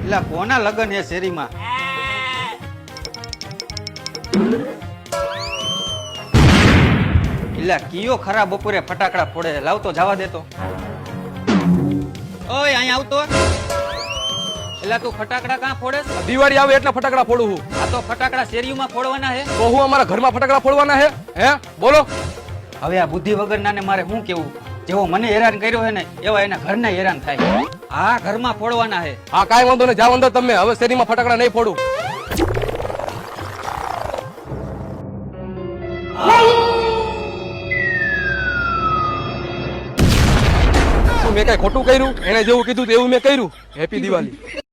એટલે કોના લગન એ શેરીમાં? એટલે કીયો ખરા બપોરે ફટાકડા ફોડે, લાવતો જવા દેતો. ઓય અહીંયા આવતો. એટલે તું ફટાકડા કાં ફોડે? દિવાળી આવે એટલે ફટાકડા ફોડું હું. આ તો ફટાકડા શેરીઓમાં ફોડવાના હે. તો હું અમારા ઘરમાં ફટાકડા ફોડવાના હે? હે બોલો. હવે આ બુદ્ધિ વગરના ને મારે શું કેવું? જેવો મને હેરાન કર્યો હે ને એવા એના ઘરને હેરાન થાય. આ ઘરમાં ફોડવાના હે. હા કાંઈ વાંધો નહીં, જાવ અંદર તમે. હવે શેરીમાં ફટાકડા નહીં ફોડું. મેં કઈ ખોટું કર્યું? એને જેવું કીધું એવું મેં કર્યું. હેપી દિવાળી.